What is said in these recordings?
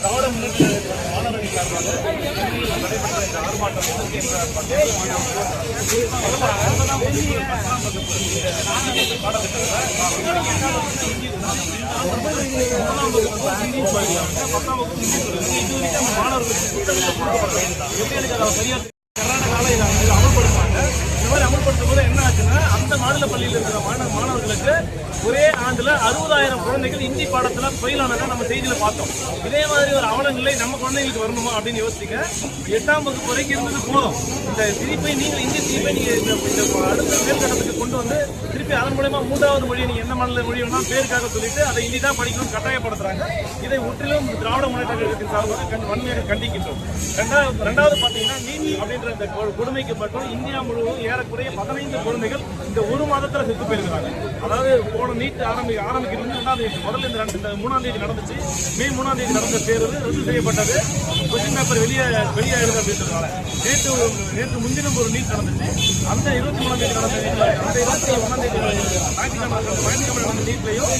திராவிட முன்னேற்ற மாணவர்கள் சார்பாக நடைபெற்ற இந்த ஆர்ப்பாட்டம் மாணவர்களுக்கு கர்நாடகாவில் இதை அமல்படுத்துவாங்க. இந்த மாதிரி அமல்படுத்தும் போது என்ன ஆச்சுன்னா, அந்த மாநில பள்ளியில் இருக்கிற மாணவர்களுக்கு ஒரே ஆண்டுல 60,000 குழந்தைகள் இந்தி பாடத்துல ஃபெயிலானதை நம்ம செய்தியில பார்த்தோம். இதே மாதிரி ஒரு அவலநிலை நம்ம குழந்தைகளுக்கு வரணுமா அப்படின்னு யோசிச்சுங்க. 8ஆம் வகுப்பு வரைக்கும் இருந்தது போதும். இந்த திருப்பி நீங்கள் இந்தி திருப்பி நீங்க அடுத்த மேல்கட்டத்துக்கு கொண்டு வந்து திருப்பி அதன் மூலமா 3வது மொழியை நீங்க எந்த மாநில மொழி வேணாலும் பேருக்காக சொல்லிட்டு அதை இந்தி தான் படிக்கணும்னு கட்டாயப்படுத்துறாங்க. இதை முற்றிலும் திராவிட முன்னேற்ற கழகத்தின் சார்பாக வன்மையாக கண்டிக்கின்றோம். ரெண்டாவது பாத்தீங்கன்னா நீட் அப்படின்ற இந்த கொடுமைக்கு மட்டும் இந்தியா முழுவதும் ஏறக்குறைய 15 குழந்தைகள் இந்த 1 மாதத்துல செத்து போயிருக்கிறாங்க. அதாவது போன நீட் ஆரம்பிக்கிறது 2ஆம் தேதி, முதல்ல இந்த 3ஆம் தேதி நடந்துச்சு. மே 3ஆம் தேதி நடந்த தேர்வு ரத்து செய்யப்பட்டது. கொஸ்டின் பேப்பர் வெளியாயிருது அப்படின்றதுனால நேற்று முன்தினம் ஒரு நீட் நடந்துச்சு. அந்த 23ஆம் தேதி நடந்த நீட்ல அந்த 21ஆம் தேதி ஞாயிற்றுக்கிழமை நடந்த நீட்லையும்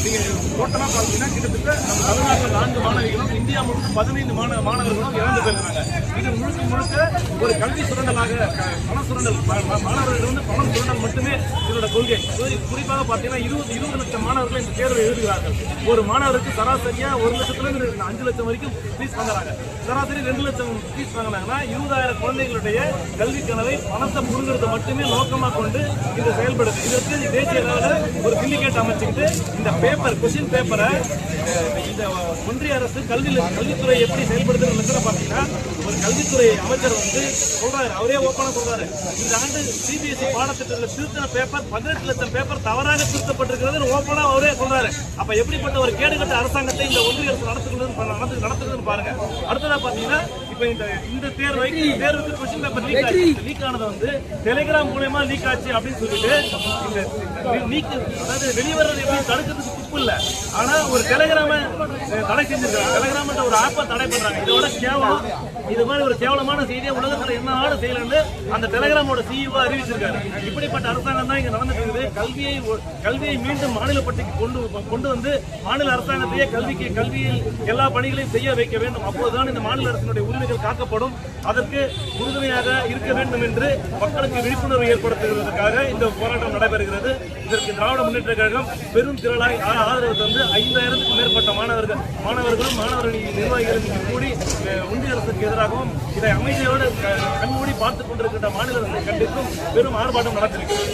நீங்க டோட்டலா பார்த்தீங்கன்னா கிட்டத்தட்ட நம்ம தமிழ்நாட்டில் 4 மாணவிகளும் இந்தியா முழுக்க 15 மாணவர்களும் இறந்து போயிருக்காங்க. இது முழுக்க ஒரு கல்வி சுரண்டலாக பண சுரண்டல், மாணவர்கள் வந்து பணம் சுரண்டல் மட்டுமே இதோட கொள்கை. குறிப்பாக பார்த்தீங்கன்னா 20 லட்சம் மாணவர்கள் இந்த தேர்வை எழுதுகிறார்கள். ஒரு மாணவருக்கு சராசரியா 1 லட்சத்திலிருந்து 5 லட்சம் வரைக்கும் ஃபீஸ் வாங்குறாங்க. சராசரி 2 லட்சம் ஃபீஸ் வாங்கினாங்கன்னா 20,000 குழந்தைகளுடைய கல்வி கனவை பணத்தை முழுங்குறத மட்டுமே நோக்கமாக கொண்டு இது செயல்படுது. இதற்கு தேசிய அளவில் ஒரு சிண்டிகேட் அமைச்சுக்கிட்டு இந்த கொஸ்டின் பேப்பரை இந்த ஒன்றிய அரசு கல்வித்துறை எப்படி செயல்படுத்துறது பார்த்தீங்கன்னா, ஒரு கல்வித்துறை அமைச்சர் வந்து சொல்றாரு, அவரே ஓப்பனா சொல்றாரு, இந்த ஆண்டு சிபிஎஸ்இ பாடத்திட்டத்தில் திருத்தின பேப்பர் 18 லட்சம் பேப்பர் தவறாக திருத்தப்பட்டிருக்கிறது ஓப்பனா அவரே சொல்றாரு. அப்ப எப்படிப்பட்ட ஒரு கேடுகட்ட அரசாங்கத்தை இந்த ஒன்றிய அரசு நடத்துறதுன்னு பாருங்க. அடுத்ததா பாத்தீங்கன்னா, இப்ப இந்த தேர்வுக்கு கொஸ்டின் பேப்பர் லீக் ஆனது வந்து டெலிகிராம் மூலமா லீக் ஆச்சு அப்படின்னு சொல்லிட்டு இந்த லீக், அதாவது வெளிவரது எப்படி தடுக்கிறதுக்கு துப்பு இல்ல, ஆனா ஒரு டெலிகிராம தடை செஞ்சிருக்காங்க. டெலிகிராம் ஒரு ஆப்பை தடை பண்றாங்க. இதோட கேவலம், இது மாதிரி ஒரு கேவலமான செய்தியை உலகத்துல என்ன ஆடு செய்யலன்னு அந்த டெலிகிராமோட சிஇஓ அறிவிச்சிருக்காரு. இப்படிப்பட்ட அரசாங்கம் தான் இங்க நடந்துட்டு இருக்குது. கல்வியை மீண்டும் மாநில பட்டிக்கு கொண்டு வந்து மாநில அரசாங்கத்தையே கல்வியில் எல்லா பணிகளையும் செய்ய வைக்க வேண்டும். அப்போதுதான் இந்த மாநில அரசினுடைய உரிமைகள் காக்கப்படும். அதற்கு உறுதுணையாக இருக்க வேண்டும் என்று மக்களுக்கு விழிப்புணர்வு ஏற்படுத்துவதற்காக இந்த போராட்டம் நடைபெறுகிறது. இதற்கு திராவிட முன்னேற்ற கழகம் பெரும் திரளாய் ஆதரவு தந்து 5,000க்கும் மேற்பட்ட மாணவர்களும் மாணவர்கள் நிர்வாகிகளும் கூடி ஒன்றிய அரசுக்கு எதிராகவும் இதை அமைதியோடு கண்மூடி பார்த்துக் கொண்டிருக்கின்ற மாநில அரசை கண்டித்தும் பெரும் ஆர்ப்பாட்டம் நடத்திருக்கிறது.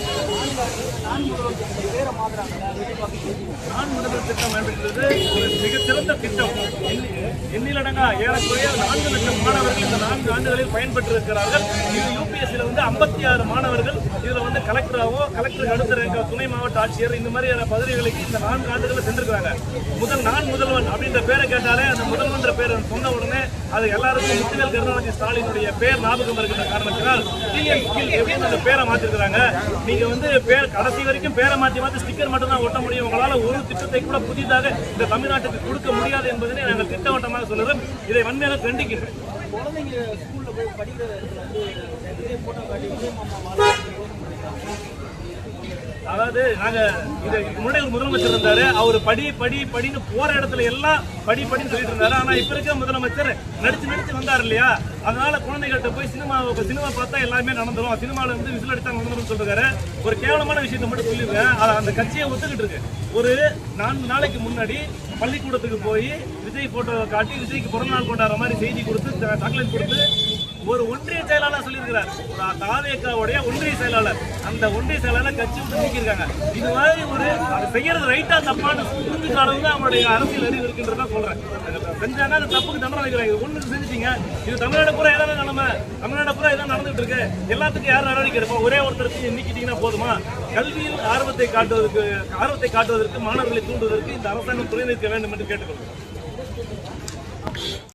நான் முதல்வர் திட்டம் என்பது ஒரு மிகச்சிறந்த திட்டம். எண்ணிலடங்கா ஏறக்குறைய 4 லட்சம் மாணவர்கள் இந்த 4 ஆண்டுகளில் பயன்பெற்றிருக்கிறார்கள். இது யூபிஎஸ்சியில் வந்து 56 மாணவர்கள் இதுல வந்து கலெக்டராகவோ கலெக்டருக்கு அடுத்த துணை மாவட்ட ஆட்சியர் இந்த மாதிரியான பதவிகளுக்கு இந்த 4 ஆண்டுகளில் சென்றிருக்கிறாங்க. நான் முதல்வன் அப்படின்ற பேரை கேட்டாலே அந்த முதல்வன்ற பேர் சொன்ன உடனே அது எல்லாருக்கும் முத்துவேல் கருணாநிதி ஸ்டாலினுடைய பேர் ஞாபகம் இருக்கிற காரணத்தினால் அந்த பேரை மாற்றிருக்கிறாங்க. நீங்க வந்து கடைசி வரைக்கும் பேரை மாற்றி ஸ்டிக்கர் மட்டும் தான் ஒட்ட முடியும். உங்களால ஒரு திட்டத்தை கூட புதிதாக இந்த தமிழ்நாட்டுக்கு கொடுக்க முடியாது என்பதனை நாங்கள் திட்டவட்டமாக சொல்லுறோம். இதை வன்மையாக கண்டிக்கிறோம். குழந்தைங்க ஸ்கூல்ல போய் படிக்கிற போட்டோ காட்டி அதாவது நாங்க இது முன்னாடி ஒரு முதலமைச்சர் இருந்தாரு, அவர் படின்னு போற இடத்துல எல்லாம் படின்னு சொல்லிட்டு இருந்தாரு. ஆனா இப்ப இருக்க முதலமைச்சர் நடிச்சு வந்தாரு இல்லையா, அதனால குழந்தைகள்கிட்ட போய் சினிமா பார்த்தா எல்லாமே நடந்துரும், சினிமால வந்து விசில் அடித்தா நடந்துரும் சொல்றாரு. ஒரு கேவலமான விஷயத்தை மட்டும் சொல்லிருக்கேன். அந்த கட்சியை ஒத்துக்கிட்டு இருக்கு. ஒரு 4 நாளைக்கு முன்னாடி பள்ளிக்கூடத்துக்கு போய் விஜய் போட்டோ காட்டி விஜய்க்கு பிறந்தநாள் கொண்டாடுற மாதிரி செய்தி கொடுத்து சாக்லேட் கொடுத்து ஒரு ஒன்றிய செயலாளர் சொல்லியிருக்கிறார். தாவேக்காவுடைய ஒன்றிய செயலாளர், அந்த ஒன்றிய செயலாளர் கட்சி விட்டு நீக்கியிருக்காங்க. இது மாதிரி ஒரு அதை செய்யறது ரைட்டா தப்பான்னு புரிஞ்சுக்கிற அளவுக்கு அவங்களுடைய அரசியல் அறிவு இருக்கின்றதா சொல்றேன். செஞ்சாங்க அந்த தப்புக்கு தண்டனை வைக்கிறாங்க. இது ஒண்ணு செஞ்சுட்டீங்க, இது தமிழ்நாடு பூரா ஏதாவது நிலைமை, தமிழ்நாடு பூரா இதான் நடந்துட்டு இருக்கு. எல்லாத்துக்கும் யாரும் நடவடிக்கை எடுப்போம், ஒரே ஒருத்தருக்கு நீக்கிட்டீங்கன்னா போதுமா? கல்வியில் ஆர்வத்தை காட்டுவதற்கு மாணவர்களை தூண்டுவதற்கு இந்த அரசாங்கம் துணை நிற்க வேண்டும் என்று கேட்டுக்கொள்கிறோம்.